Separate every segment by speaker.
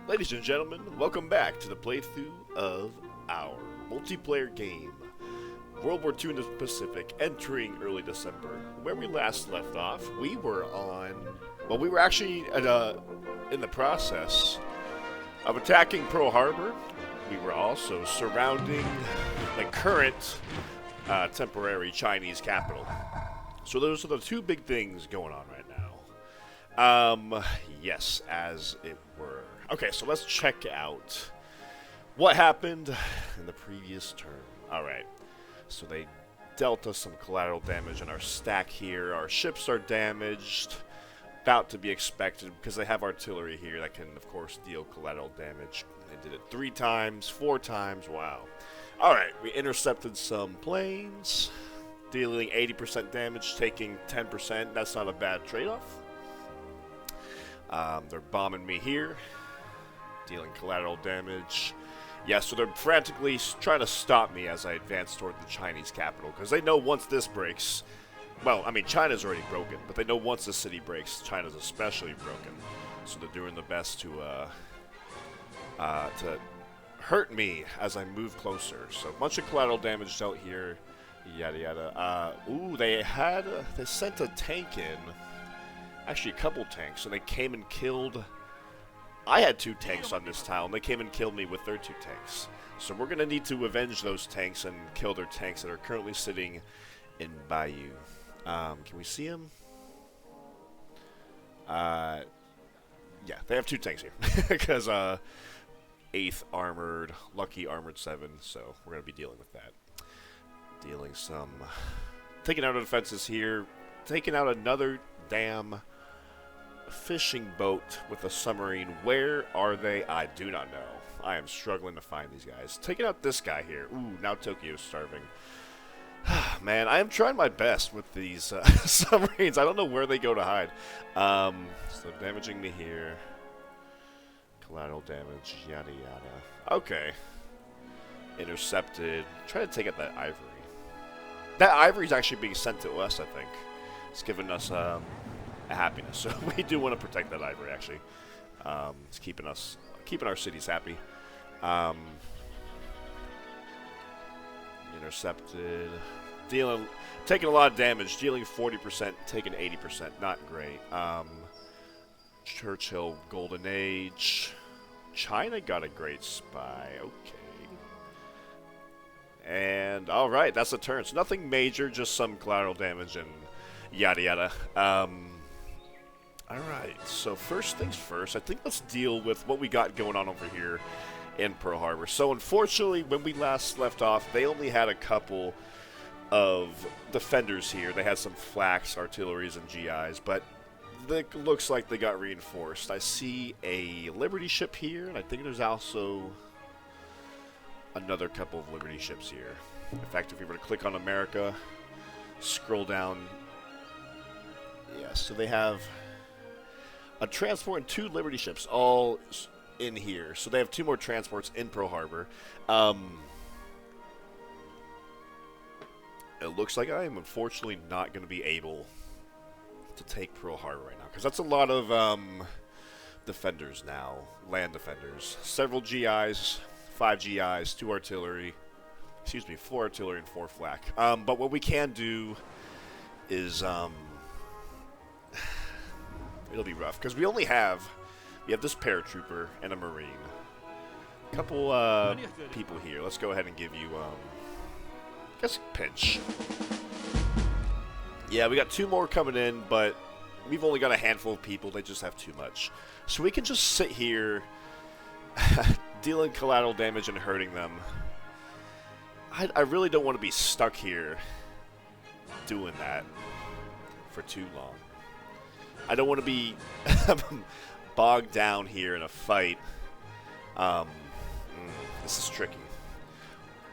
Speaker 1: Ladies and gentlemen, welcome back to the playthrough of our multiplayer game, World War II in the Pacific, entering early December. Where we last left off, we were actually in the process of attacking Pearl Harbor. We were also surrounding the current temporary Chinese capital. So those are the two big things going on right now. Yes, as it were. Okay, so let's check out what happened in the previous turn. Alright, so they dealt us some collateral damage in our stack here. Our ships are damaged, about to be expected, because they have artillery here that can, of course, deal collateral damage. They did it 3 times, 4 times, wow. Alright, we intercepted some planes, dealing 80% damage, taking 10%. That's not a bad trade-off. They're bombing me here, dealing collateral damage. Yeah, so they're frantically trying to stop me as I advance toward the Chinese capital, because they know once this breaks, well, I mean, China's already broken, but they know once the city breaks, China's especially broken. So they're doing their best to hurt me as I move closer. So a bunch of collateral damage dealt here, yada yada. Ooh, they sent a tank in. Actually, a couple tanks, and they came and killed. I had 2 tanks on this town. They came and killed me with their 2 tanks. So we're going to need to avenge those tanks and kill their tanks that are currently sitting in Bayou. Can we see them? Yeah, they have 2 tanks here. Because 8th Armored, Lucky Armored 7. So we're going to be dealing with that. Taking out our defenses here. Taking out another damn fishing boat with a submarine. Where are they? I do not know. I am struggling to find these guys. Taking out this guy here. Ooh, now Tokyo's starving. Man, I am trying my best with these submarines. I don't know where they go to hide. So damaging me here. Collateral damage, yada yada. Okay. Intercepted. Try to take out that ivory. That ivory is actually being sent to us, I think. It's giving us a happiness. So we do want to protect that ivory, actually. It's keeping our cities happy. Intercepted. Taking a lot of damage. Dealing 40%, taking 80%. Not great. Churchill, Golden Age. China got a great spy. Okay. And, alright, that's a turn. So nothing major, just some collateral damage and yada yada. Alright, so first things first, I think let's deal with what we got going on over here in Pearl Harbor. So unfortunately, when we last left off, they only had a couple of defenders here. They had some flaks, artilleries, and GIs, but it looks like they got reinforced. I see a Liberty ship here, and I think there's also another couple of Liberty ships here. In fact, if we were to click on America, scroll down, yeah, so they have a transport and 2 Liberty ships all in here. So they have 2 more transports in Pearl Harbor. It looks like I am unfortunately not going to be able to take Pearl Harbor right now, because that's a lot of defenders now, land defenders. Several GIs, 5 GIs, 2 artillery, 4 artillery and 4 flak. But what we can do is it'll be rough, because we have this paratrooper and a marine. A couple people here. Let's go ahead and give you I guess pinch. Yeah, we got 2 more coming in, but we've only got a handful of people. They just have too much. So we can just sit here dealing collateral damage and hurting them. I really don't want to be stuck here doing that for too long. I don't want to be bogged down here in a fight. This is tricky.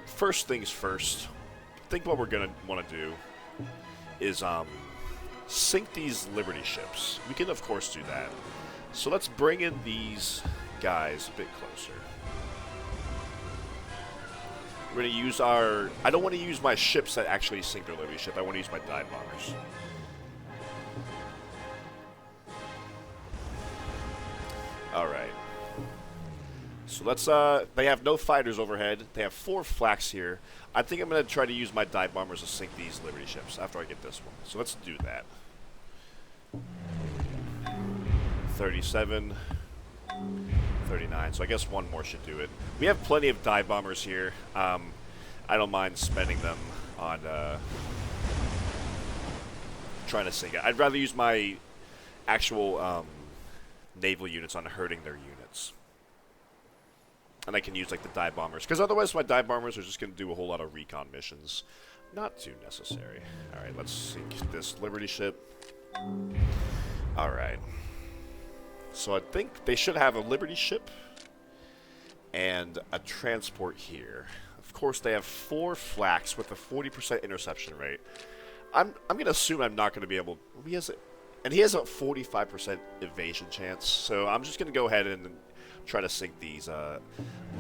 Speaker 1: First things first, I think what we're going to want to do is sink these Liberty ships. We can, of course, do that. So let's bring in these guys a bit closer. We're going to use our... I don't want to use my ships that actually sink their Liberty ship. I want to use my dive bombers. Alright. So let's, they have no fighters overhead. They have 4 flaks here. I think I'm going to try to use my dive bombers to sink these Liberty ships after I get this one. So let's do that. 37, 39. So I guess one more should do it. We have plenty of dive bombers here. I don't mind spending them on, trying to sink it. I'd rather use my actual, naval units on hurting their units. And I can use, like, the dive bombers. Because otherwise my dive bombers are just going to do a whole lot of recon missions. Not too necessary. Alright, let's sink this Liberty ship. Alright. So I think they should have a Liberty ship. And a transport here. Of course, they have 4 flaks with a 40% interception rate. I'm going to assume I'm not going to be able... He has a 45% evasion chance. So I'm just going to go ahead and try to sink these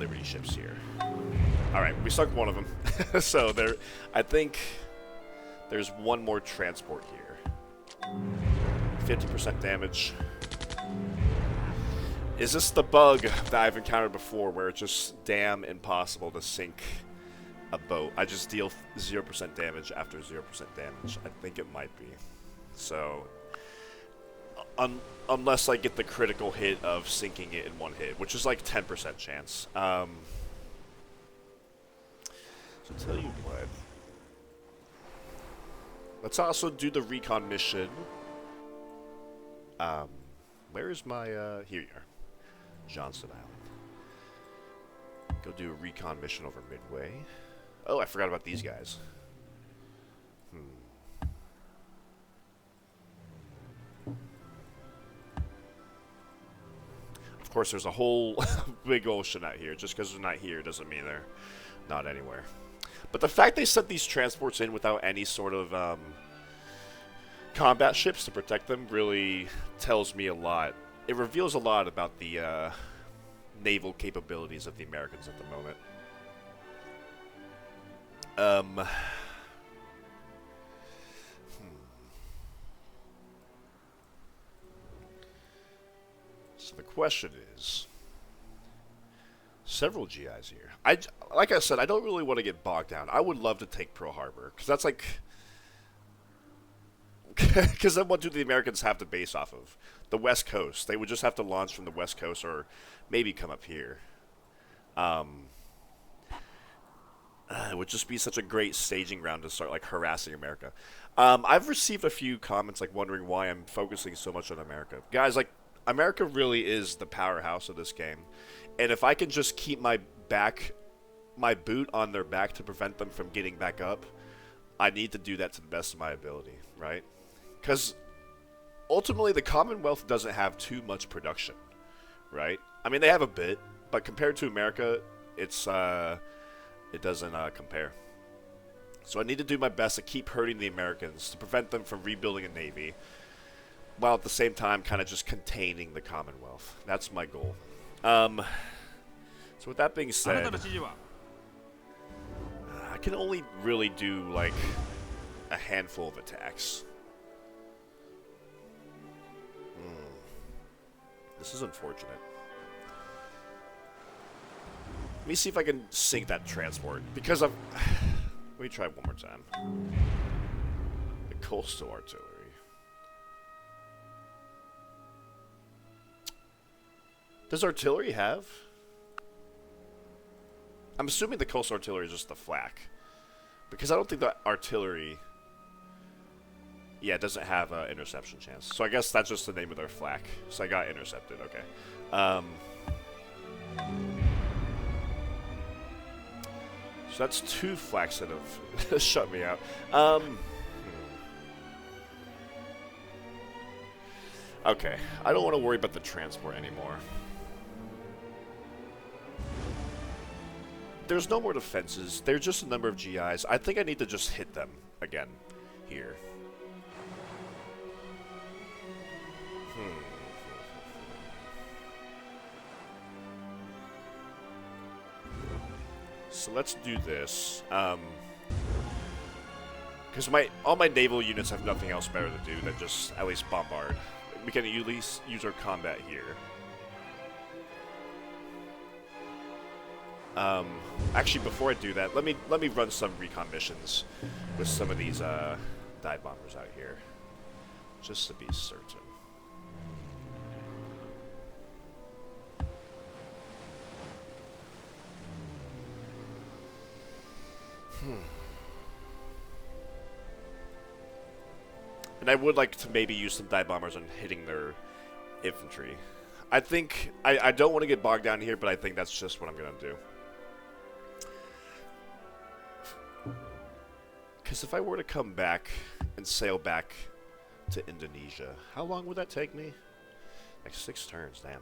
Speaker 1: Liberty ships here. Alright, we sunk one of them. So I think there's one more transport here. 50% damage. Is this the bug that I've encountered before where it's just damn impossible to sink a boat? I just deal 0% damage after 0% damage. I think it might be. So... unless I get the critical hit of sinking it in one hit, which is like 10% chance. So tell you what. Let's also do the recon mission. Where is my, here you are. Johnston Island. Go do a recon mission over Midway. Oh, I forgot about these guys. Of course, there's a whole big ocean out here. Just because they're not here doesn't mean they're not anywhere. But the fact they sent these transports in without any sort of combat ships to protect them really tells me a lot. It reveals a lot about the naval capabilities of the Americans at the moment. So the question is, several GIs here. Like I said, I don't really want to get bogged down. I would love to take Pearl Harbor, because that's like... Because then what do the Americans have to base off of? The West Coast. They would just have to launch from the West Coast, or maybe come up here. It would just be such a great staging ground to start, like, harassing America. I've received a few comments, like, wondering why I'm focusing so much on America. Guys, like, America really is the powerhouse of this game. And if I can just keep my boot on their back to prevent them from getting back up, I need to do that to the best of my ability, right? Because ultimately the Commonwealth doesn't have too much production, right? I mean, they have a bit, but compared to America, it doesn't compare. So I need to do my best to keep hurting the Americans to prevent them from rebuilding a navy, while at the same time kind of just containing the Commonwealth. That's my goal. So with that being said, I can only really do like a handful of attacks. This is unfortunate. Let me see if I can sink that transport, because I've... Let me try one more time. The coastal artillery. Does artillery have? I'm assuming the coastal artillery is just the flak, because I don't think the artillery... Yeah, it doesn't have an interception chance. So I guess that's just the name of their flak. So I got intercepted, okay. So that's 2 flaks that have shut me out. Okay, I don't want to worry about the transport anymore. There's no more defenses. There's just a number of GIs. I think I need to just hit them again here. So let's do this. Because all my naval units have nothing else better to do than just at least bombard. We can at least use our combat here. Actually, before I do that, let me run some recon missions with some of these dive bombers out here, just to be certain. And I would like to maybe use some dive bombers on hitting their infantry. I think I don't want to get bogged down here, but I think that's just what I'm gonna do. Because if I were to come back and sail back to Indonesia, how long would that take me? Like 6 turns, damn.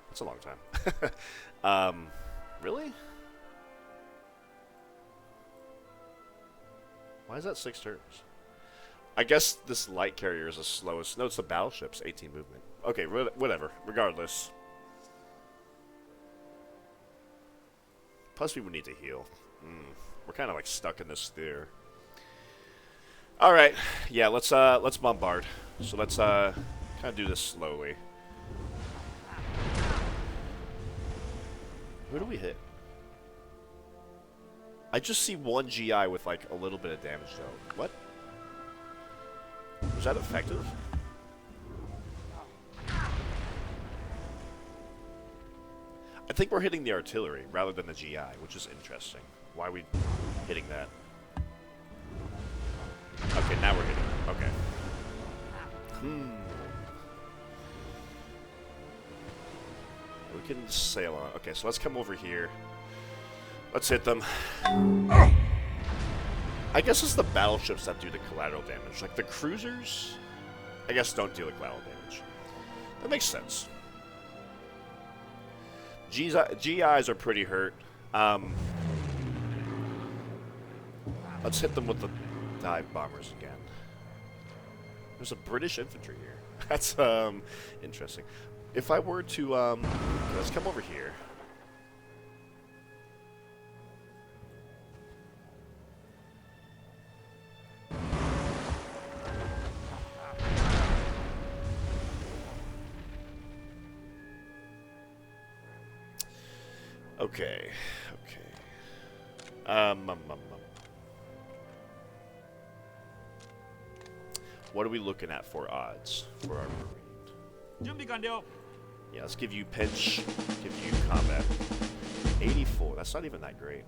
Speaker 1: That's a long time. Really? Why is that 6 turns? I guess this light carrier is the slowest. No, it's the battleships, 18 movement. Okay, whatever. Regardless. Plus we would need to heal. We're kind of like stuck in this sphere. Alright, yeah, let's bombard. So let's kind of do this slowly. Who do we hit? I just see 1 GI with like a little bit of damage though. What? Was that effective? I think we're hitting the artillery rather than the GI, which is interesting. Why are we hitting that? Okay, now we're hitting it. Okay. We can sail on. Okay, so let's come over here. Let's hit them. I guess it's the battleships that do the collateral damage. Like the cruisers, I guess don't deal the collateral damage. That makes sense. GIs are pretty hurt. Let's hit them with the dive bombers again. There's a British infantry here. That's interesting. If I were to let's come over here. Okay. What are we looking at for odds for our marine? Yeah, let's give you pinch, give you combat. 84. That's not even that great.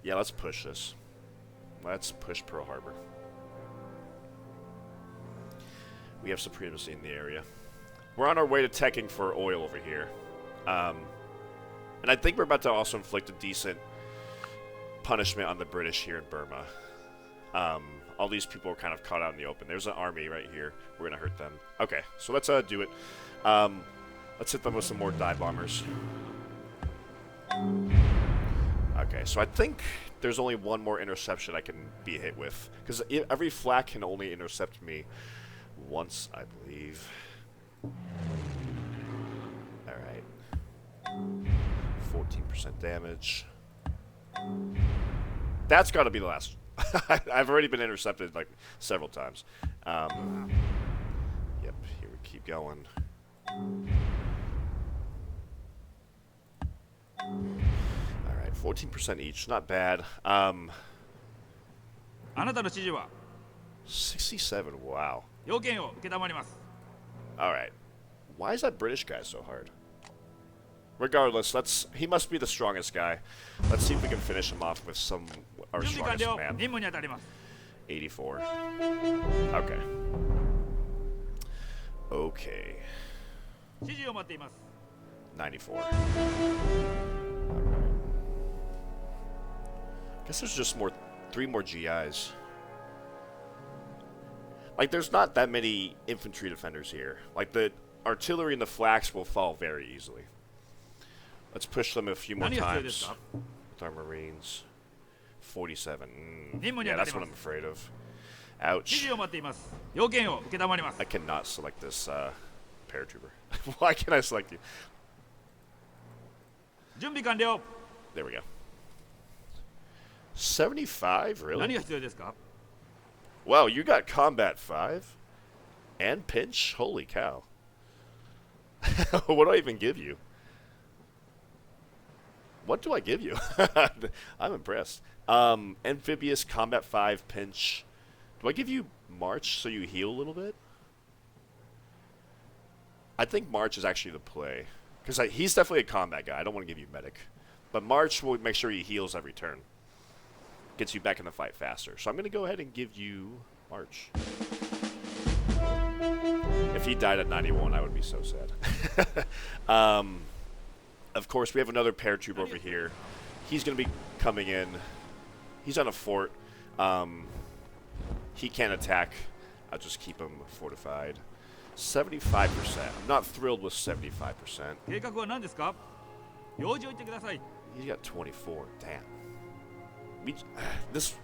Speaker 1: Yeah, let's push this. Let's push Pearl Harbor. We have supremacy in the area. We're on our way to teching for oil over here. And I think we're about to also inflict a decent punishment on the British here in Burma. All these people are kind of caught out in the open. There's an army right here. We're going to hurt them. Okay, so let's do it. Let's hit them with some more dive bombers. Okay, so I think there's only one more interception I can be hit with. Because every flak can only intercept me once, I believe. Alright. 14% damage. That's got to be the last. I've already been intercepted like several times. Yep, here we keep going. Alright, 14% each. Not bad.
Speaker 2: あなたの指示は
Speaker 1: 67, wow.
Speaker 2: 要件を承ります
Speaker 1: Alright. Why is that British guy so hard? Regardless, he must be the strongest guy. Let's see if we can finish him off with our
Speaker 2: 準備完
Speaker 1: strongest
Speaker 2: 了
Speaker 1: man.
Speaker 2: 任務に当たります
Speaker 1: 84. Okay. Okay.
Speaker 2: 指示を待っています
Speaker 1: 94. Guess there's just 3 more GIs. Like, there's not that many infantry defenders here. Like, the artillery and the flaks will fall very easily. Let's push them a few more times with our marines. 47. Yeah, that's what I'm afraid of.
Speaker 2: 指
Speaker 1: Ouch.
Speaker 2: 示を待っています要件を承ります
Speaker 1: I cannot select this paratrooper. Why can't I select you?
Speaker 2: 準備完了
Speaker 1: There we go. 75?
Speaker 2: 何
Speaker 1: Really?
Speaker 2: が必要ですか
Speaker 1: Wow, you got combat 5? And pinch? Holy cow. What do I even give you? What do I give you? I'm impressed. Amphibious, Combat 5, Pinch. Do I give you March so you heal a little bit? I think March is actually the play. Because he's definitely a combat guy. I don't want to give you Medic. But March will make sure he heals every turn. Gets you back in the fight faster. So I'm going to go ahead and give you March. If he died at 91, I would be so sad. Of course, we have another paratroop over here. He's going to be coming in. He's on a fort. He can't attack. I'll just keep him fortified. 75%. I'm not thrilled with 75%.
Speaker 2: 計画は何ですか？用事を言ってください。
Speaker 1: He's got 24. Damn. This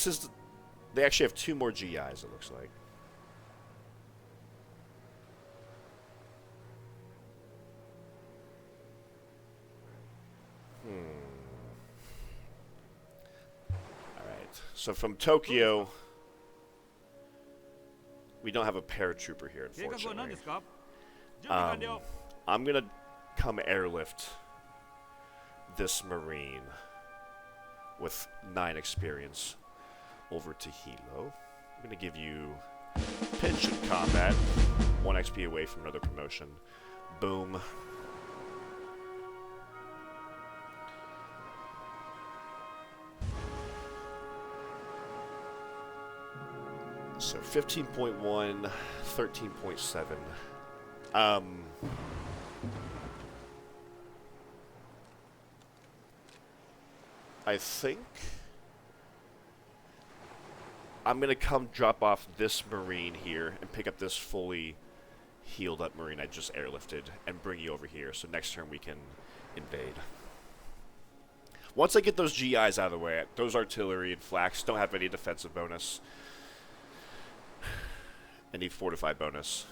Speaker 1: is... They actually have 2 more GIs, it looks like. Alright. So from Tokyo... We don't have a paratrooper here, unfortunately. I'm going to come airlift this Marine with 9 experience over to Hilo. I'm going to give you Pinch in combat. 1 XP away from another promotion. Boom. So 15.1, 13.7. I think I'm going to come drop off this Marine here and pick up this fully healed up Marine I just airlifted and bring you over here. So next turn we can invade. Once I get those GIs out of the way, those artillery and flax don't have any defensive bonus. Any fortified bonus.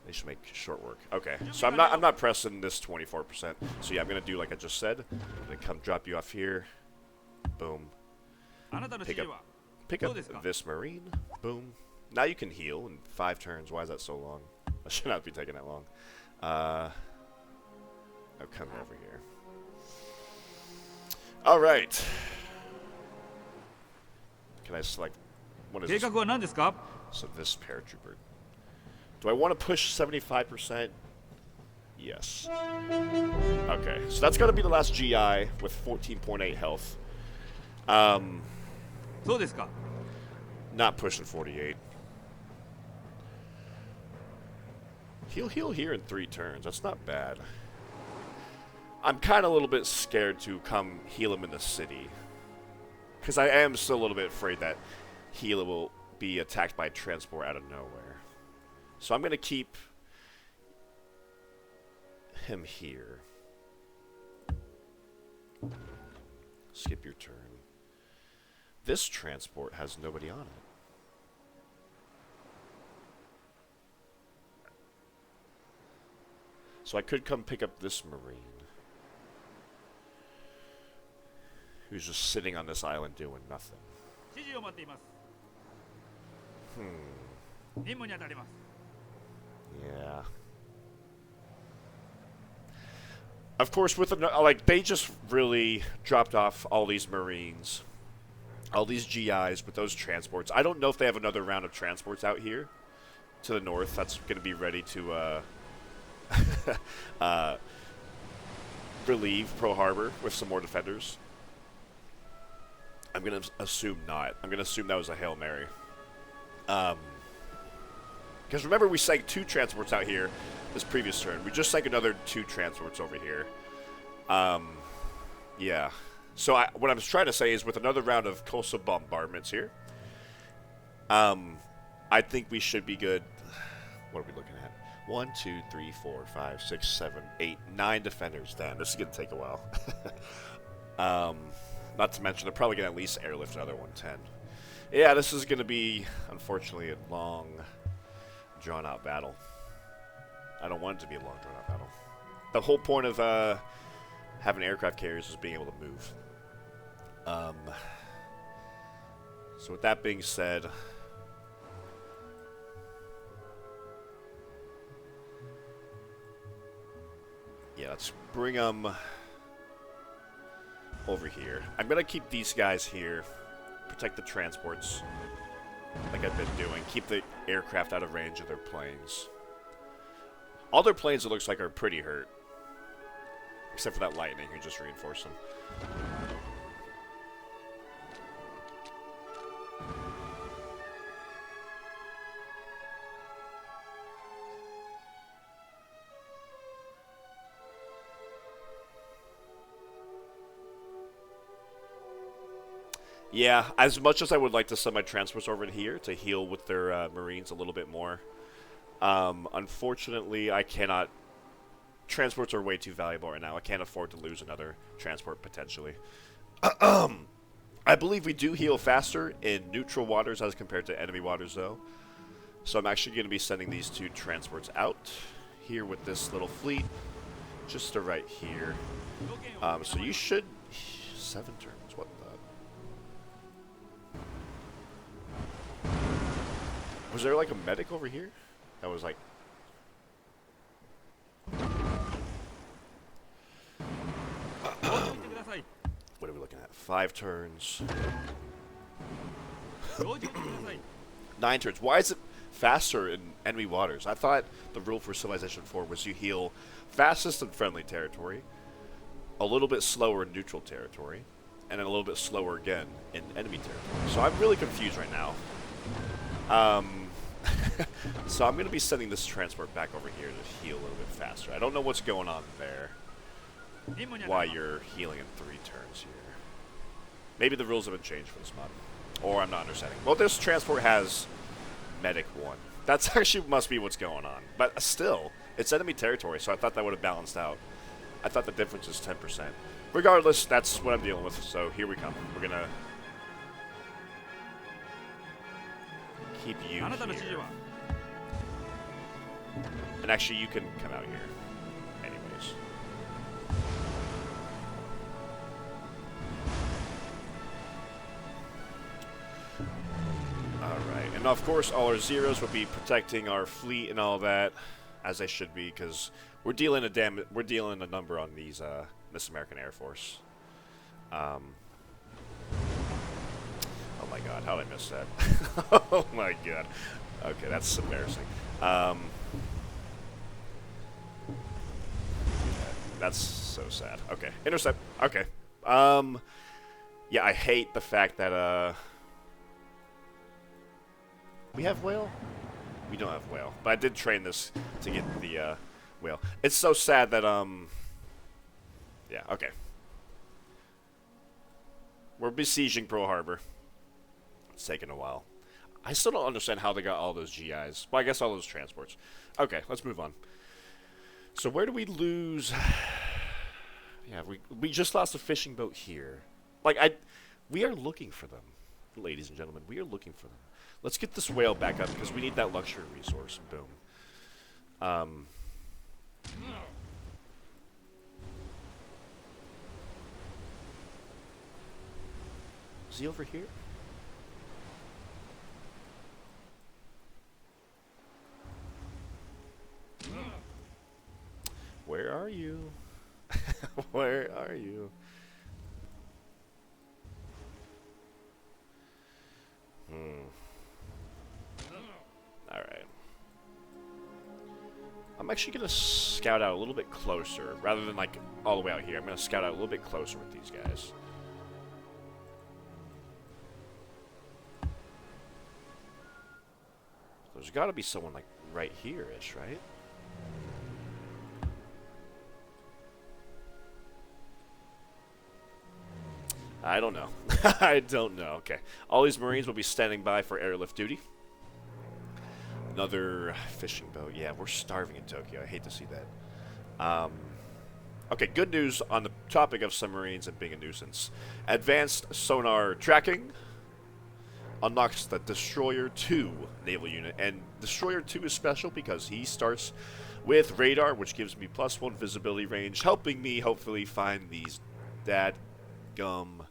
Speaker 1: They should make short work. Okay, so I'm not pressing this 24%. So yeah, I'm gonna do like I just said. I'm gonna come drop you off here. Boom. Pick up this Marine. Boom. Now you can heal in 5 turns. Why is that so long? That should not be taking that long. I'll come over here. All right. Can I select? What is this? So this paratrooper. Do I want to push 75%? Yes. Okay, so that's going to be the last GI with 14.8 health. Not pushing 48. He'll heal here in 3 turns. That's not bad. I'm kind of a little bit scared to come heal him in the city. Because I am still a little bit afraid that Gila will be attacked by transport out of nowhere. So I'm going to keep him here. Skip your turn. This transport has nobody on it. So I could come pick up this Marine, who's just sitting on this island doing nothing. Yeah. Of course, with like they just really dropped off all these Marines, all these GIs with those transports. I don't know if they have another round of transports out here to the north that's going to be ready to relieve Pearl Harbor with some more defenders. I'm going to assume not. I'm going to assume that was a Hail Mary. Because remember, we sank 2 transports out here this previous turn. We just sank another 2 transports over here. Yeah. So what I was trying to say is with another round of coastal bombardments here, I think we should be good. What are we looking at? 1, 2, 3, 4, 5, 6, 7, 8, 9 defenders. Damn, this is going to take a while. Not to mention, they're probably going to at least airlift another 110. Yeah, this is going to be, unfortunately, a long, drawn-out battle. I don't want it to be a long, drawn-out battle. The whole point of having aircraft carriers is being able to move. So with that being said, Yeah, let's bring them over here. I'm going to keep these guys here. Protect the transports. Like I've been doing. Keep the aircraft out of range of their planes. All their planes, it looks like, are pretty hurt. Except for that lightning who just reinforced them. Yeah, as much as I would like to send my transports over here to heal with their Marines a little bit more, unfortunately, I cannot. Transports are way too valuable right now. I can't afford to lose another transport, potentially. I believe we do heal faster in neutral waters as compared to enemy waters, though. So I'm actually going to be sending these 2 transports out here with this little fleet, just to right here. So you should... 7 turns, what the... Was there like a medic over here? That was like... What are we looking at? 5 turns. 9 turns. Why is it faster in enemy waters? I thought the rule for Civilization 4 was you heal fastest in friendly territory, a little bit slower in neutral territory, and then a little bit slower again in enemy territory. So I'm really confused right now. So I'm going to be sending this transport back over here to heal a little bit faster. I don't know what's going on there. Why you're healing in 3 turns here. Maybe the rules have been changed for this mod. Or I'm not understanding. Well, this transport has Medic 1. That's actually must be what's going on. But still, it's enemy territory, so I thought that would have balanced out. I thought the difference is 10%. Regardless, that's what I'm dealing with, so here we come. We're gonna keep you here. And actually, you can come out here. Anyways. Alright, and of course, all our zeros will be protecting our fleet and all that, as they should be, because we're dealing a number on these this American Air Force. Oh my god, how did I miss that? Oh my god. Okay, that's embarrassing. That's so sad. Okay, intercept. Okay. Yeah, I hate the fact that we have whale. We don't have whale, but I did train this to get the whale. It's so sad that yeah. Okay. We're besieging Pearl Harbor. It's taking a while. I still don't understand how they got all those GIs. Well, I guess all those transports. Okay, let's move on. So where do we lose? Yeah, we just lost a fishing boat here. Like, we are looking for them, ladies and gentlemen. We are looking for them. Let's get this whale back up because we need that luxury resource. Boom. Is he over here? Where are you? Where are you? Alright. I'm actually going to scout out a little bit closer. Rather than, like, all the way out here. I'm going to scout out a little bit closer with these guys. There's got to be someone, like, right here-ish, right? I don't know. I don't know. Okay. All these Marines will be standing by for airlift duty. Another fishing boat. Yeah, we're starving in Tokyo. I hate to see that. Okay, good news on the topic of submarines and being a nuisance. Advanced sonar tracking unlocks the Destroyer 2 naval unit. And Destroyer 2 is special because he starts with radar, which gives me +1 visibility range, helping me hopefully find these dadgum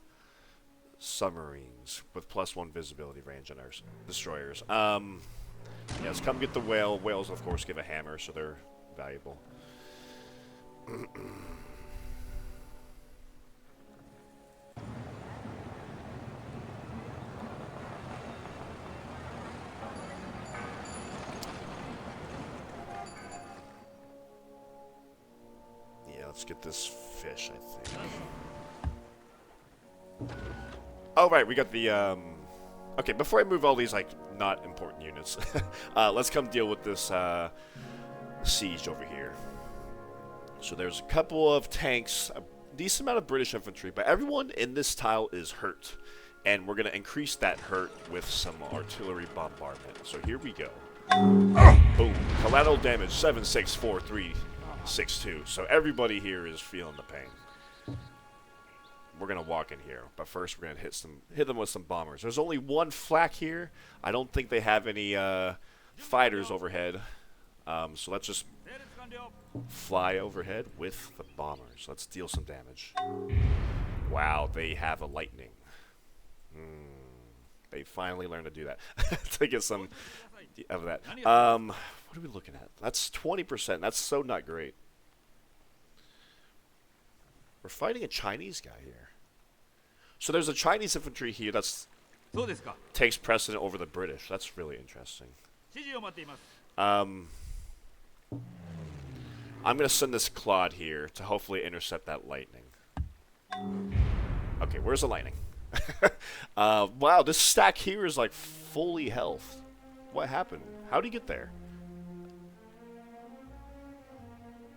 Speaker 1: submarines with +1 visibility range on our destroyers. Yes, come get the whale. Whales, of course, give a hammer, so they're valuable. Yeah, let's get this fish, I think. Oh, right, we got the, Okay, before I move all these, like, not important units, let's come deal with this, siege over here. So there's a couple of tanks, a decent amount of British infantry, but everyone in this tile is hurt. And we're going to increase that hurt with some artillery bombardment. So here we go. Boom. Collateral damage, 764362. So everybody here is feeling the pain. We're going to walk in here, but first we're going to hit them with some bombers. There's only one flak here. I don't think they have any fighters overhead. So let's just fly overhead with the bombers. Let's deal some damage. Wow, they have a lightning. They finally learned to do that. To get some of that. What are we looking at? That's 20%. That's so not great. We're fighting a Chinese guy here. So there's a Chinese infantry here that's takes precedent over the British. That's really interesting. I'm going to send this Claude here to hopefully intercept that lightning. Okay, where's the lightning? Wow, this stack here is like fully health. What happened? How'd he get there?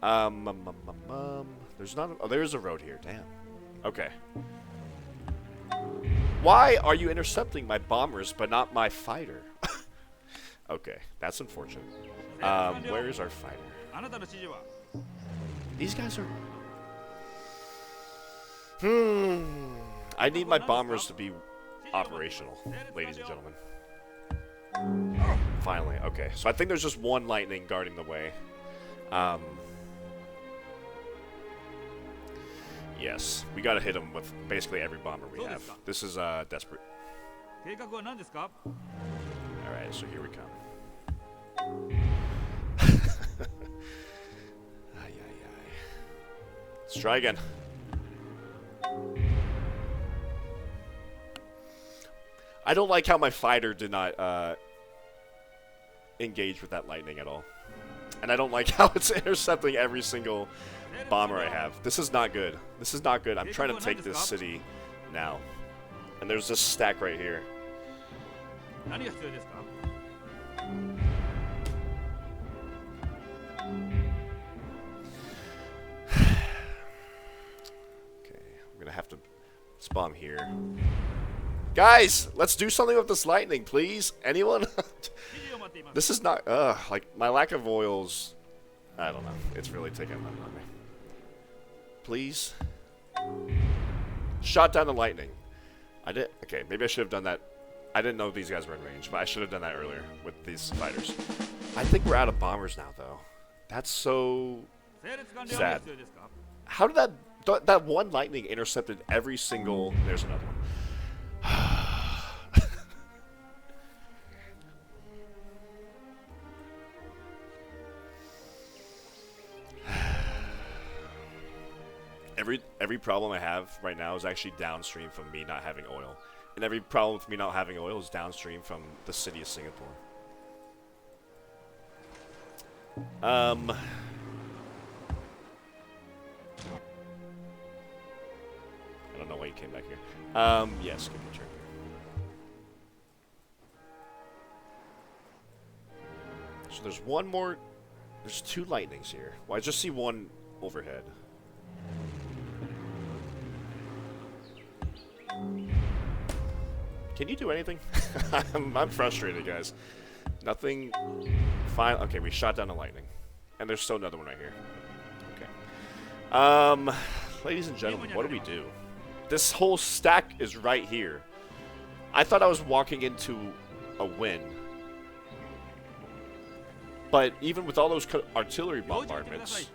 Speaker 1: There's not. Oh, there's a road here. Damn. Okay. Why are you intercepting my bombers but not my fighter? Okay, that's unfortunate. Where is our fighter? These guys are. I need my bombers to be operational, ladies and gentlemen. Finally, okay. So I think there's just one lightning guarding the way. Yes, we gotta hit him with basically every bomber we have. This is desperate. Alright, so here we come. Let's try again. I don't like how my fighter did not engage with that lightning at all. And I don't like how it's intercepting every single bomber I have. This is not good. This is not good. I'm trying to take this city now. And there's this stack right here. Okay, I'm gonna have to spawn here. Guys, let's do something with this lightning, please. Anyone? This is not, like, my lack of oils, I don't know. It's really taking a number on me. Please? Shot down the lightning. Okay, maybe I should have done that. I didn't know these guys were in range, but I should have done that earlier with these fighters. I think we're out of bombers now, though. That's so sad. How did that one lightning intercepted every single... There's another one. Every problem I have right now is actually downstream from me not having oil. And every problem with me not having oil is downstream from the city of Singapore. I don't know why you came back here. Yes, give me a turn here. So there's one more. There's two lightnings here. Well, I just see one overhead. Can you do anything? I'm frustrated, guys. Nothing. Fine. Okay, we shot down a lightning. And there's still another one right here. Okay. Ladies and gentlemen, what do we do? This whole stack is right here. I thought I was walking into a win. But even with all those artillery bombardments...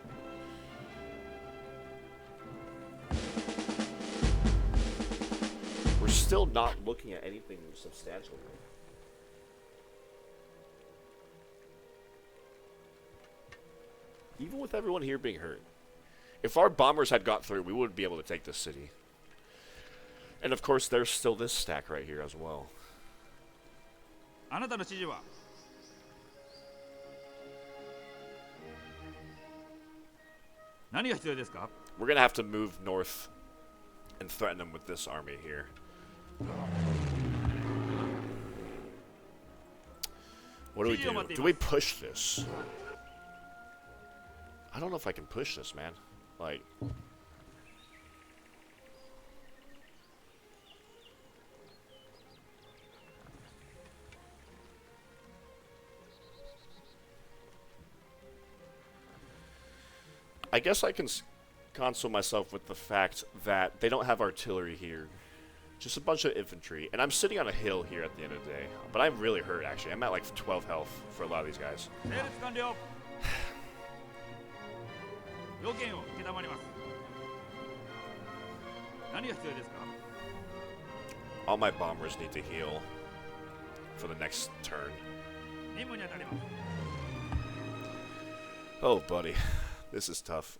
Speaker 1: we're still not looking at anything substantial. Even with everyone here being hurt. If our bombers had got through, we wouldn't be able to take this city. And of course, there's still this stack right here as well.
Speaker 2: あなたの指示は何が必要ですか？
Speaker 1: We're gonna have to move north and threaten them with this army here. What do we do? Do we push this? I don't know if I can push this, man. Like... I guess I can console myself with the fact that they don't have artillery here. Just a bunch of infantry. And I'm sitting on a hill here at the end of the day. But I'm really hurt, actually. I'm at like 12 health for a lot of these guys.
Speaker 2: 整列完了。要件を承ります。何が必要ですか？
Speaker 1: All my bombers need to heal for the next turn.
Speaker 2: 任務に当たります。
Speaker 1: Oh, buddy. This is tough.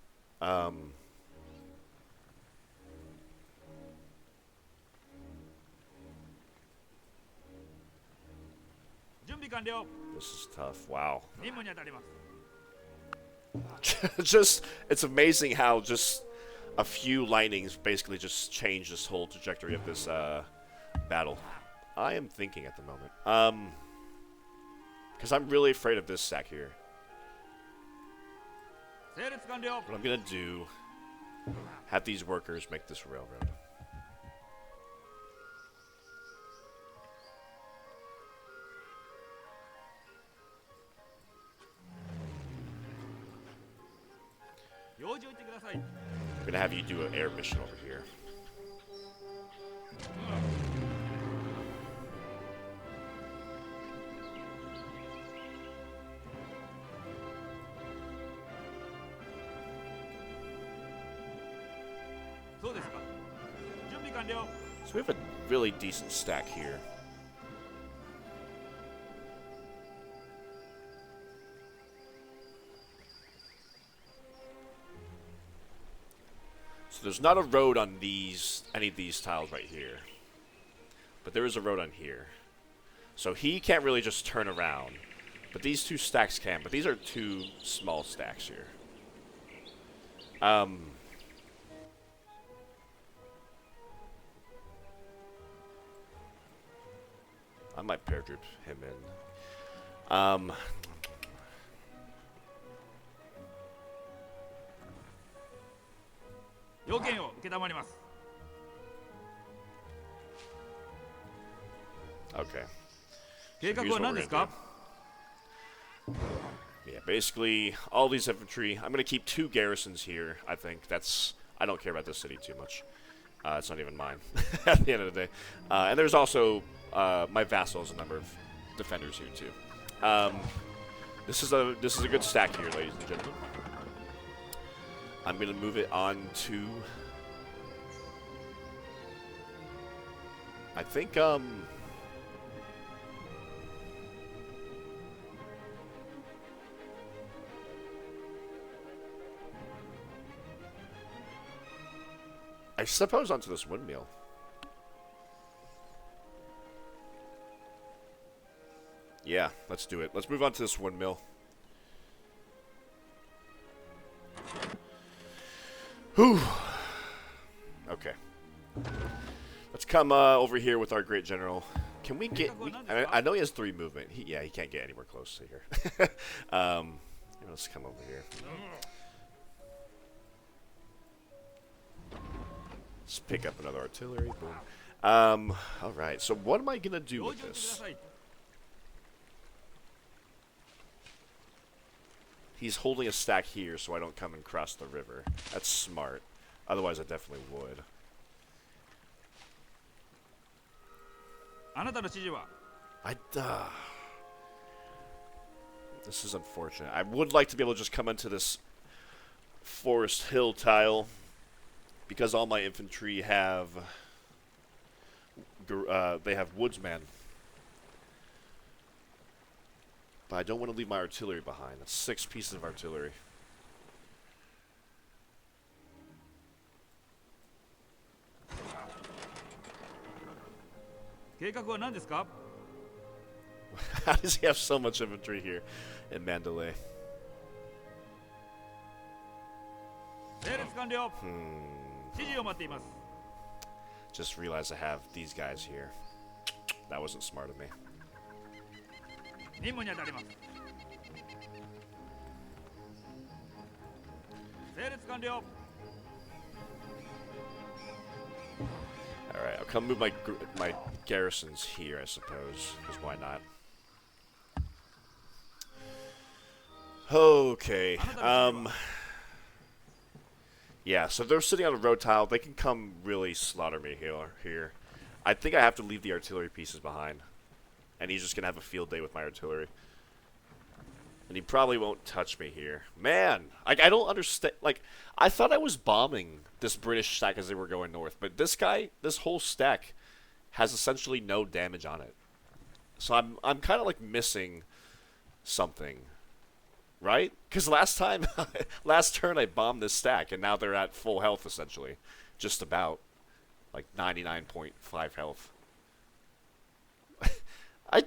Speaker 2: 準備完了。
Speaker 1: This is tough. Wow.
Speaker 2: 任務に当たります。
Speaker 1: Just, it's amazing how just a few lightnings basically just change this whole trajectory of this battle. I am thinking at the moment. Because I'm really afraid of this stack here.
Speaker 2: 整列完了。
Speaker 1: What I'm gonna do, have these workers make this railroad. I'm gonna have you do an air mission over here. So we have a really decent stack here. So there's not a road on any of these tiles right here. But there is a road on here. So he can't really just turn around. But these two stacks can. But these are two small stacks here. I might paratroop him in.
Speaker 2: 要件を承ります。
Speaker 1: Okay.
Speaker 2: 計画は何ですか？
Speaker 1: Yeah, basically, all these infantry. I'm going to keep 2 garrisons here, I think. I don't care about this city too much. It's not even mine at the end of the day. And there's also my vassals, a number of defenders here too. This is a good stack here, ladies and gentlemen. I'm going to move it on to... I think, I suppose onto this windmill. Yeah, let's do it. Let's move on to this windmill. Whew. Okay. Let's come over here with our great general. Can we get... I know he has 3 movement. He can't get anywhere close to here. Let's come over here. Let's pick up another artillery. Boom. Alright, so what am I going to do with this? He's holding a stack here so I don't come and cross the river. That's smart. Otherwise, I definitely would.
Speaker 2: あなたの指示は
Speaker 1: This is unfortunate. I would like to be able to just come into this forest hill tile because all my infantry have they have woodsman. But I don't want to leave my artillery behind. That's 6 pieces of artillery.
Speaker 2: 計画は何ですか？
Speaker 1: How does he have so much infantry here in Mandalay?
Speaker 2: 整列完了。指示を待っています。
Speaker 1: Just realized I have these guys here. That wasn't smart of me.
Speaker 2: 任務に当たります。整列完了。
Speaker 1: Alright, I'll come move my garrisons here, I suppose. Because why not? Okay. Yeah, so if they're sitting on a road tile, they can come really slaughter me here. I think I have to leave the artillery pieces behind. And he's just going to have a field day with my artillery. And he probably won't touch me here. Man, like, I don't understand. Like, I thought I was bombing this British stack as they were going north. But this guy, this whole stack, has essentially no damage on it. So I'm kind of, like, missing something. Right? Because last time, last turn I bombed this stack. And now they're at full health, essentially. Just about. Like, 99.5 health.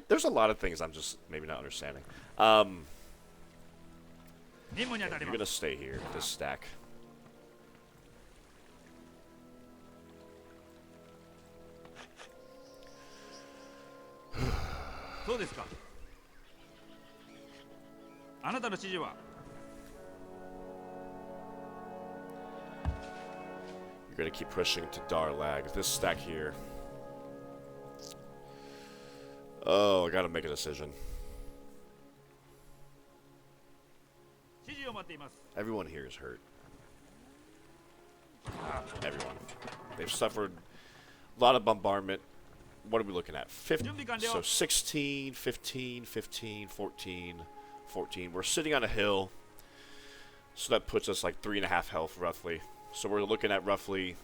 Speaker 1: There's a lot of things I'm just maybe not understanding. You're gonna stay here, this stack.
Speaker 2: そうですか。あなたの指示は？
Speaker 1: You're gonna keep pushing to Darlag. This stack here. Oh, I gotta make a decision.
Speaker 2: 指示を待っています。
Speaker 1: Everyone here is hurt. Everyone. They've suffered a lot of bombardment. What are we looking at? 15, so 16, 15, 15, 14, 14. We're sitting on a hill. So that puts us like 3.5 health roughly. So we're looking at roughly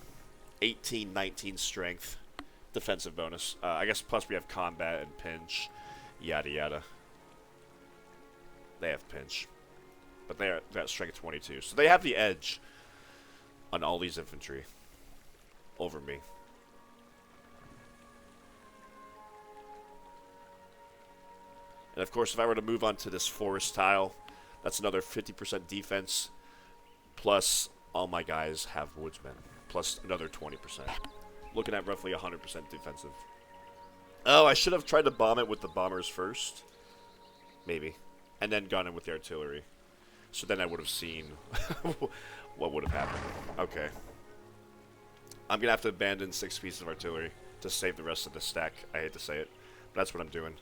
Speaker 1: 18, 19 strength. Defensive bonus. I guess plus we have combat and pinch. Yada yada. They have pinch. But they're at strength 22. So they have the edge on all these infantry over me. And of course, if I were to move on to this forest tile, that's another 50% defense. Plus, all my guys have woodsmen. Plus another 20%. Looking at roughly 100% defensive. Oh, I should have tried to bomb it with the bombers first. Maybe. And then gone in with the artillery. So then I would have seen what would have happened. Okay. I'm going to have to abandon 6 pieces of artillery to save the rest of the stack. I hate to say it. But that's what I'm doing.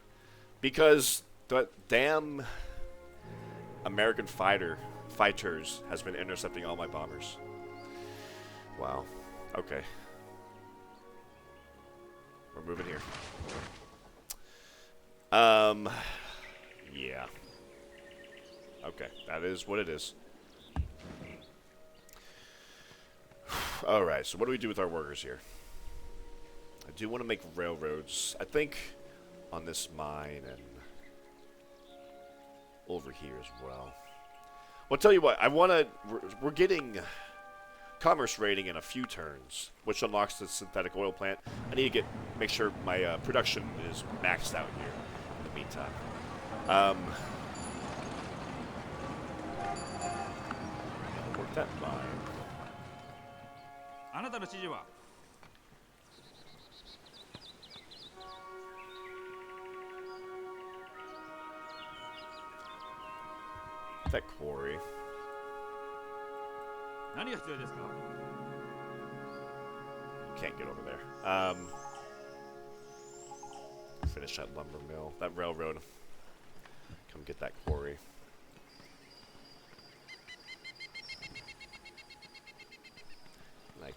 Speaker 1: Because the damn American fighters has been intercepting all my bombers. Wow. Okay. We're moving here. Yeah. Okay, that is what it is. Alright, so what do we do with our workers here? I do want to make railroads, I think, on this mine and over here as well. Well, I'll tell you what, I want to... We're getting commerce rating in a few turns, which unlocks the synthetic oil plant. I need to make sure my production is maxed out here in the meantime. Work that mine.
Speaker 2: あなたの指示は？
Speaker 1: That quarry.
Speaker 2: 何が必要ですか？
Speaker 1: Can't get over there. Finish that lumber mill. That railroad. Come get that quarry. Like,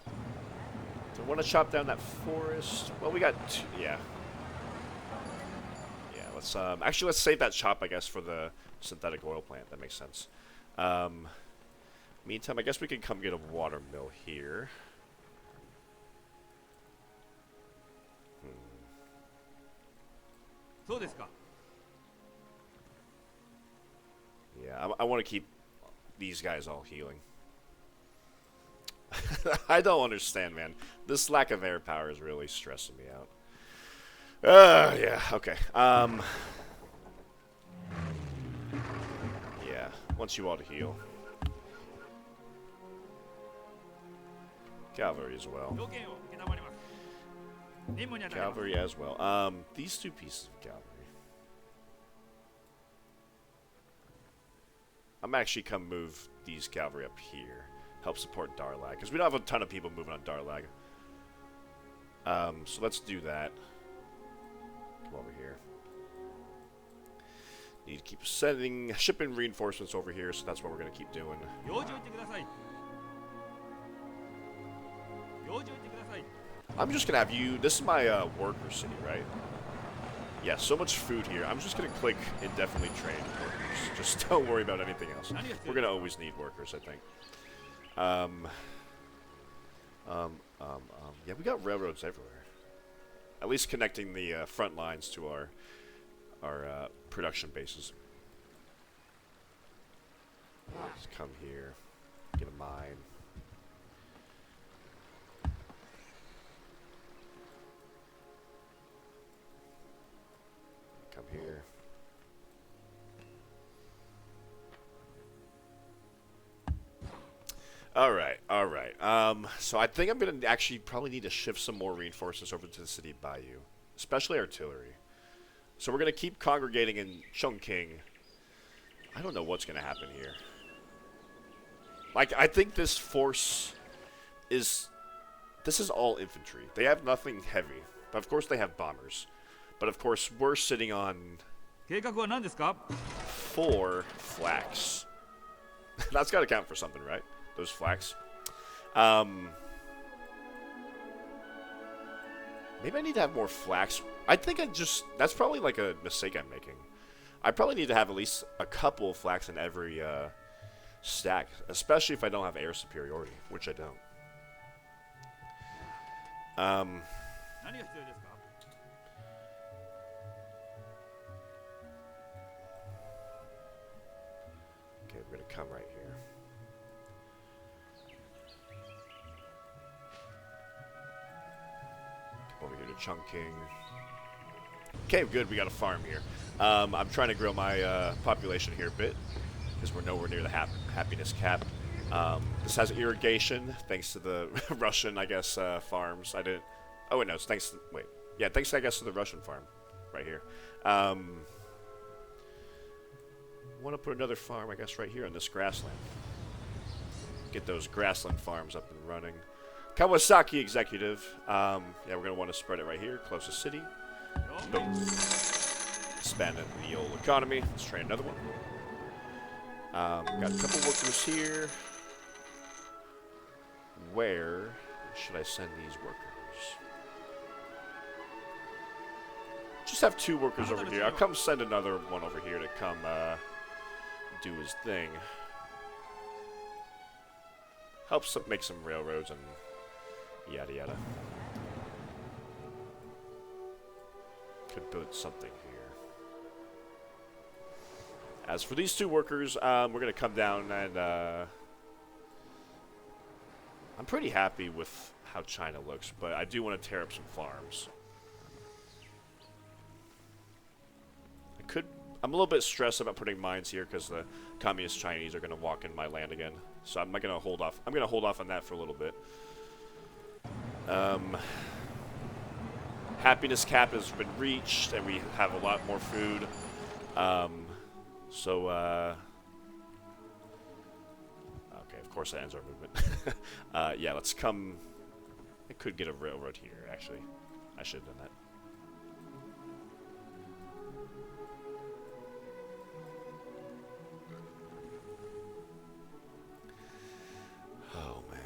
Speaker 1: do I want to chop down that forest? Well, we got two, yeah. Yeah, let's actually let's save that chop, I guess, for the synthetic oil plant. That makes sense. Meantime, I guess we can come get a water mill here. Yeah, I want to keep these guys all healing. I don't understand, man. This lack of air power is really stressing me out. Yeah, okay. Yeah, wants you all to heal. Cavalry as well.
Speaker 2: 条件を承ります。任務に当たります。
Speaker 1: Cavalry as well. These two pieces of cavalry. I'm actually come move these cavalry up here. Help support Darlag. Because we don't have a ton of people moving on Darlag. So let's do that. Come over here. Need to keep shipping reinforcements over here, so that's what we're going to keep doing.
Speaker 2: 用事を言ってください。用事を言ってください。
Speaker 1: I'm just going to have you... This is my worker city, right? Yeah, so much food here. I'm just going to click indefinitely trained workers. Just don't worry about anything else. We're going to always need workers, I think. Yeah, we got railroads everywhere. At least connecting the front lines to our production bases. Let's come here, get a mine. Come here. Alright. So I think I'm going to actually probably need to shift some more reinforcements over to the city of Bayou. Especially artillery. So we're going to keep congregating in Chungking. I don't know what's going to happen here. Like, I think this force is... This is all infantry. They have nothing heavy. But of course they have bombers. But of course we're sitting on...
Speaker 2: 計画は何ですか?
Speaker 1: 4 flaks. That's got to count for something, right? Those flaks. Maybe I need to have more flaks. I think that's probably like a mistake I'm making. I probably need to have at least a couple of flaks in every stack, especially if I don't have air superiority, which I don't.
Speaker 2: 何が必要ですか?
Speaker 1: Okay, we're gonna come right here. Over here to Chungking. Okay, good. We got a farm here. I'm trying to grow my population here a bit because we're nowhere near the happiness cap. This has irrigation thanks to the Russian, I guess, farms. I didn't. Oh wait, no. It's thanks. Wait. Yeah, thanks, I guess, to the Russian farm right here. Want to put another farm, I guess, right here on this grassland. Get those grassland farms up and running. Kawasaki Executive. Yeah, we're going to want to spread it right here, closest city. Boom. Expanding the old economy. Let's train another one. Got a couple workers here. Where should I send these workers? Just have 2 workers over here. I'll come send another one over here to come do his thing. Helps make some railroads and yada yada. Could build something here. As for these 2 workers, we're going to come down and... I'm pretty happy with how China looks, but I do want to tear up some farms. I'm a little bit stressed about putting mines here because the communist Chinese are going to walk in my land again. So I'm going to hold off. I'm going to hold off on that for a little bit. Happiness cap has been reached, and we have a lot more food. Okay, of course that ends our movement. Yeah, let's come. I could get a railroad here, actually. I should have done that. Oh, man.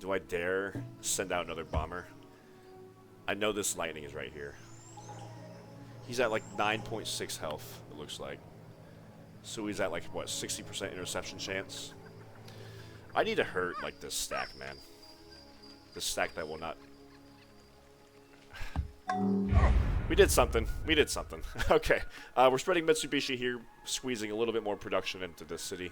Speaker 1: Do I dare send out another bomber? I know this lightning is right here. He's at like 9.6 health, it looks like. So he's at like, what, 60% interception chance? I need to hurt like this stack, man. This stack that will not... We did something. We did something. Okay. We're spreading Mitsubishi here, squeezing a little bit more production into this city.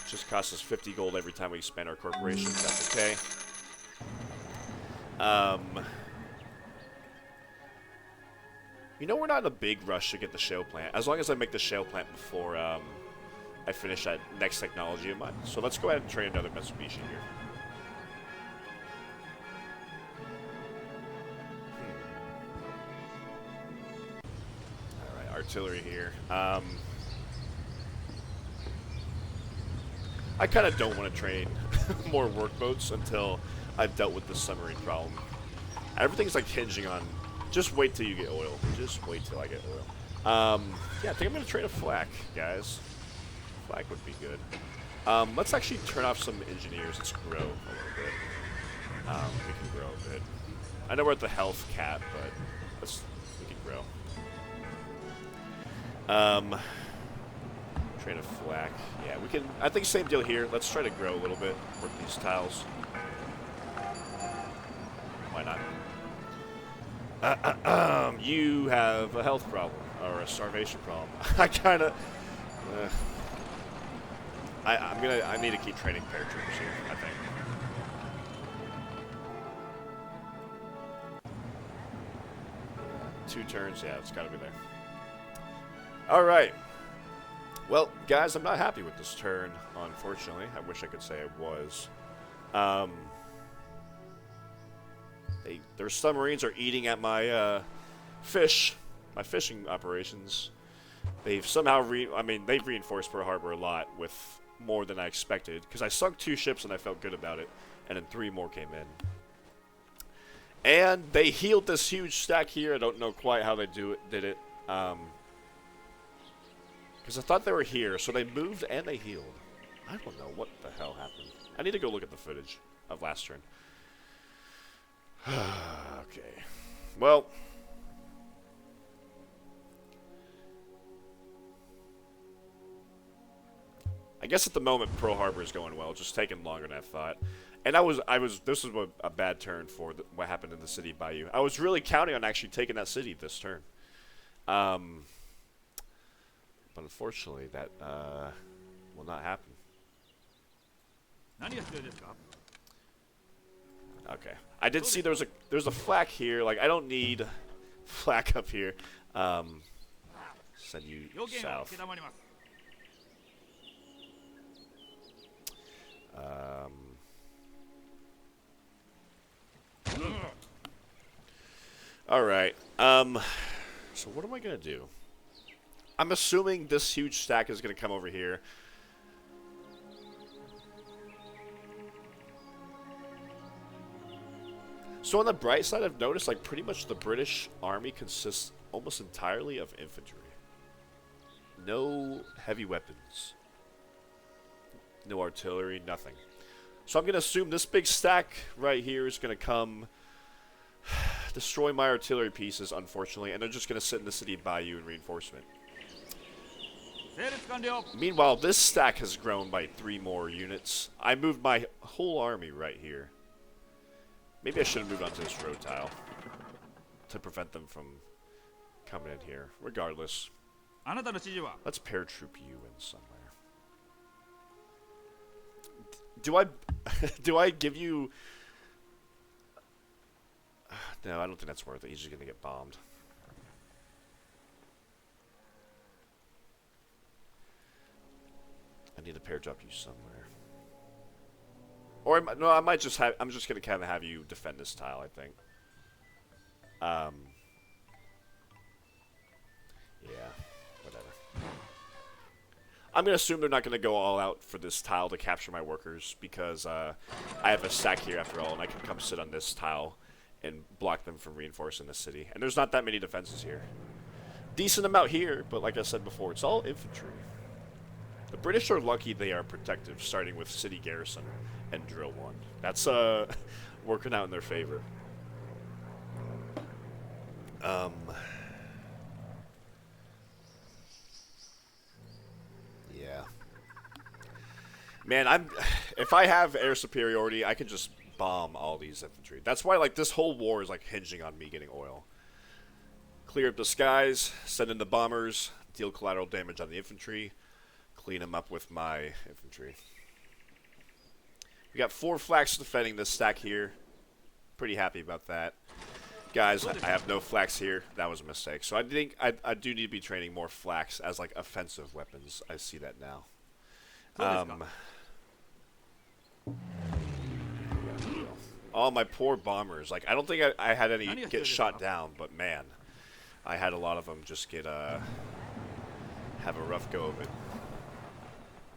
Speaker 1: Just costs us 50 gold every time we expand our corporation. That's okay. You know, we're not in a big rush to get the shale plant, as long as I make the shale plant before I finish that next technology of mine. So let's go ahead and train another Mitsubishi here. Alright, artillery here. I kind of don't want to train more workboats until I've dealt with the submarine problem. Everything's like hinging on, just wait till you get oil. Just wait till I get oil. Yeah, I think I'm going to train a flak, guys. Flak would be good. Let's actually turn off some engineers. Let's grow a little bit. We can grow a bit. I know we're at the health cap, but we can grow. Train a flak. Yeah, we can. I think same deal here. Let's try to grow a little bit. Work these tiles. Why not? You have a health problem or a starvation problem. I kind of. I need to keep training paratroopers here, I think. Two turns, yeah, it's gotta be there. Alright. Well, guys, I'm not happy with this turn, unfortunately. I wish I could say I was. Their submarines are eating at my my fishing operations. They've somehow they've reinforced Pearl Harbor a lot with more than I expected, because I sunk 2 ships and I felt good about it, and then 3 more came in. And they healed this huge stack here. I don't know quite how they did it. Because I thought they were here, so they moved and they healed. I don't know what the hell happened. I need to go look at the footage of last turn. Okay. Well. I guess at the moment Pearl Harbor is going well, just taking longer than I thought. And this was a bad turn for what happened in the city Bayou. I was really counting on actually taking that city this turn. But unfortunately, that will not happen. Okay. I did see there's a flak here. Like, I don't need flak up here. Send you south. Alright. So what am I going to do? I'm assuming this huge stack is going to come over here. So on the bright side, I've noticed like pretty much the British army consists almost entirely of infantry. No heavy weapons. No artillery, nothing. So I'm going to assume this big stack right here is going to come destroy my artillery pieces, unfortunately, and they're just going to sit in the city Bayou in reinforcement. Meanwhile, this stack has grown by 3 more units. I moved my whole army right here. Maybe I should have moved onto this road tile to prevent them from coming in here. Regardless, let's paratroop you in somewhere. Do I give you? No, I don't think that's worth it. He's just gonna get bombed. I need to paradrop you somewhere. Or no, I might just have. I'm just gonna kind of have you defend this tile. I think. Yeah, whatever. I'm gonna assume they're not gonna go all out for this tile to capture my workers, because I have a stack here after all, and I can come sit on this tile and block them from reinforcing the city. And there's not that many defenses here. Decent amount here, but like I said before, it's all infantry. The British are lucky they are protective, starting with city garrison and drill 1. That's working out in their favor. Yeah. Man, if I have air superiority, I can just bomb all these infantry. That's why, like, this whole war is, like, hinging on me getting oil. Clear up the skies, send in the bombers, deal collateral damage on the infantry, clean them up with my infantry. We got 4 flaks defending this stack here. Pretty happy about that. Guys, I have no flax here. That was a mistake. So I think I do need to be training more flax as like offensive weapons. I see that now. Oh, my poor bombers. Like, I don't think I had any get shot down, but man, I had a lot of them just get have a rough go of it.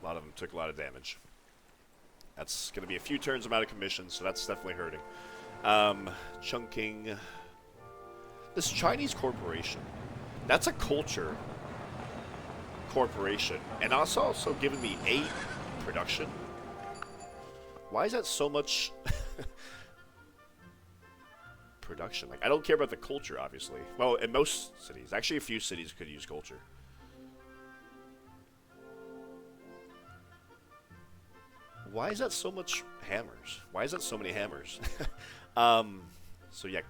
Speaker 1: A lot of them took a lot of damage. That's going to be a few turns I'm out of commission, so that's definitely hurting. Chungking. This Chinese corporation. That's a culture corporation. And it's also giving me 8 production. Why is that so much production? Like, I don't care about the culture, obviously. Well, in most cities. Actually, a few cities could use culture. Why is that so much hammers? Why is that so many hammers? So yeah,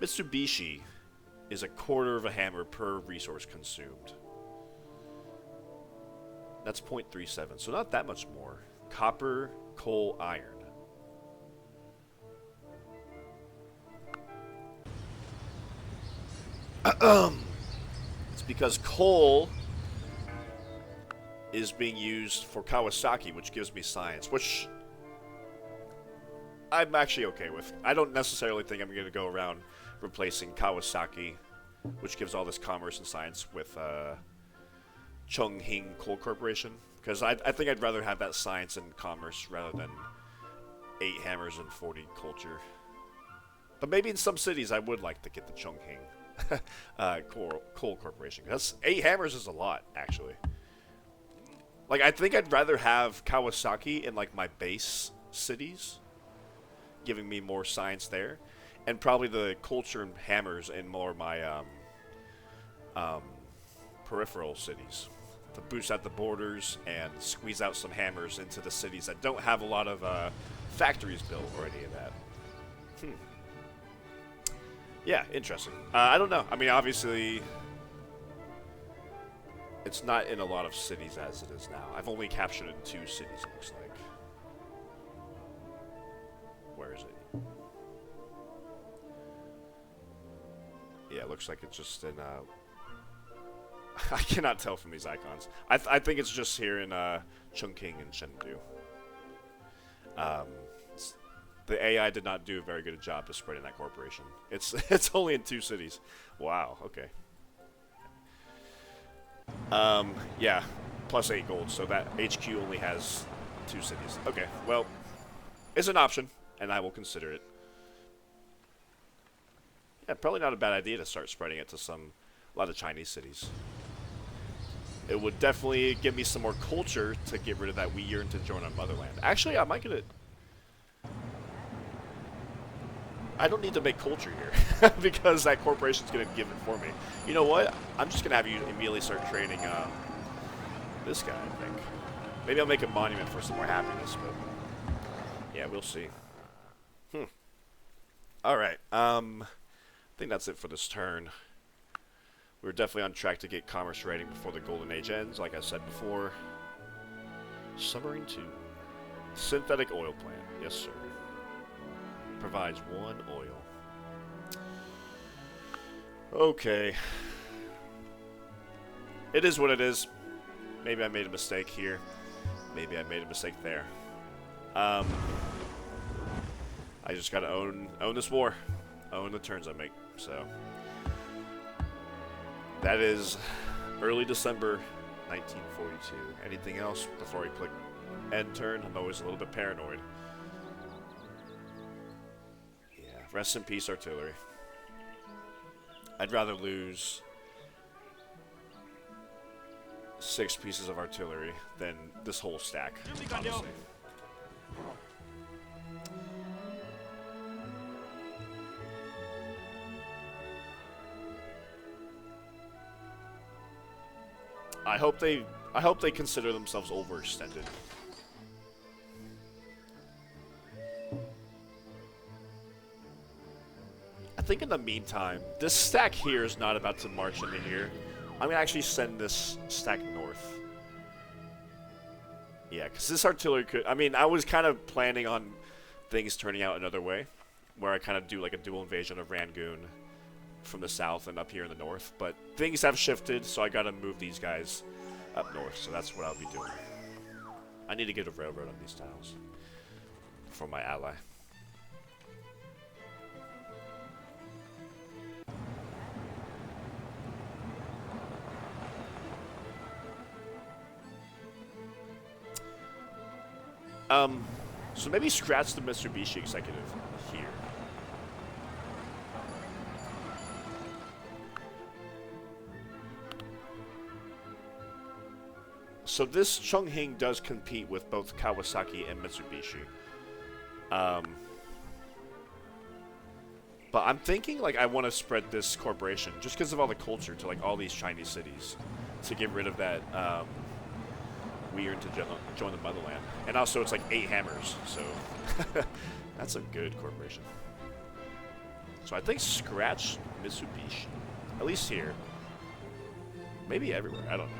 Speaker 1: Mitsubishi is a quarter of a hammer per resource consumed. That's 0.37, so not that much more. Copper, coal, iron. It's because coal is being used for Kawasaki, which gives me science, which I'm actually okay with. I don't necessarily think I'm going to go around replacing Kawasaki, which gives all this commerce and science, with Chungking Coal Corporation, because I think I'd rather have that science and commerce rather than 8 hammers and 40 culture. But maybe in some cities I would like to get the Chungking Coal Corporation, because 8 hammers is a lot, actually. Like, I think I'd rather have Kawasaki in, like, my base cities, giving me more science there, and probably the culture and hammers in more my peripheral cities to boost out the borders and squeeze out some hammers into the cities that don't have a lot of factories built or any of that. Yeah, interesting. I don't know. I mean, obviously, it's not in a lot of cities as it is now. I've only captured it in 2 cities, it looks like. Where is it? Yeah, it looks like it's just in, I cannot tell from these icons. I think it's just here in, Chungking and Chengdu. The AI did not do a very good job of spreading that corporation. It's only in 2 cities. Wow, okay. Yeah, plus 8 gold, so that HQ only has 2 cities. Okay, well, it's an option, and I will consider it. Yeah, probably not a bad idea to start spreading it to a lot of Chinese cities. It would definitely give me some more culture to get rid of that we yearn to join our motherland. Actually, I might get it. I don't need to make culture here, because that corporation's going to give it for me. You know what? I'm just going to have you immediately start training this guy, I think. Maybe I'll make a monument for some more happiness, but yeah, we'll see. Alright, I think that's it for this turn. We're definitely on track to get commerce rating before the Golden Age ends, like I said before. Submarine 2. Synthetic oil plant. Yes, sir. Provides 1 oil. Okay. It is what it is. Maybe I made a mistake here. Maybe I made a mistake there. I just gotta own this war. Own the turns I make. So that is early December 1942. Anything else before we click end turn? I'm always a little bit paranoid. Rest in peace, artillery. I'd rather lose 6 pieces of artillery than this whole stack, honestly. I hope they consider themselves overextended. I think in the meantime, this stack here is not about to march into here. I'm going to actually send this stack north. Yeah, because this artillery could... I mean, I was kind of planning on things turning out another way. where I kind of do like a dual invasion of Rangoon from the south and up here in the north. But things have shifted, so I gotta move these guys up north. So that's what I'll be doing. I need to get a railroad on these tiles for my ally. So maybe scratch the Mitsubishi executive here. So this Chungking does compete with both Kawasaki and Mitsubishi. But I'm thinking like I want to spread this corporation just because of all the culture to like all these Chinese cities to get rid of that weird to join the motherland. And also it's like 8 hammers, so that's a good corporation. So I think scratch Mitsubishi, at least here. Maybe everywhere, I don't know.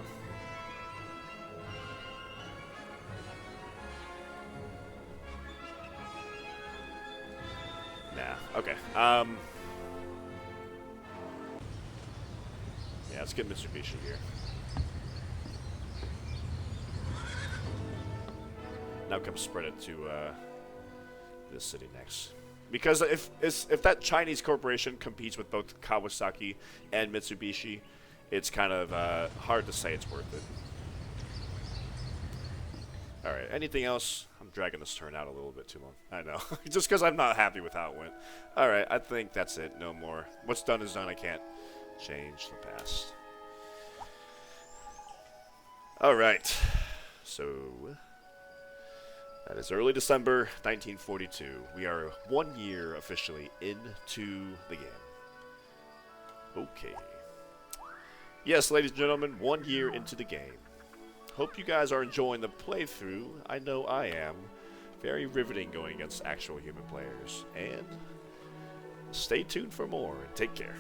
Speaker 1: Nah, okay. Yeah, let's get Mitsubishi here. Now come spread it to this city next. Because if that Chinese corporation competes with both Kawasaki and Mitsubishi, it's kind of hard to say it's worth it. Alright, anything else? I'm dragging this turn out a little bit too long. I know. Just because I'm not happy with how it went. Alright, I think that's it. No more. What's done is done. I can't change the past. Alright. So that is early December 1942. We are 1 year officially into the game. Okay. Yes, ladies and gentlemen, 1 year into the game. Hope you guys are enjoying the playthrough. I know I am. Very riveting going against actual human players. And stay tuned for more, and take care.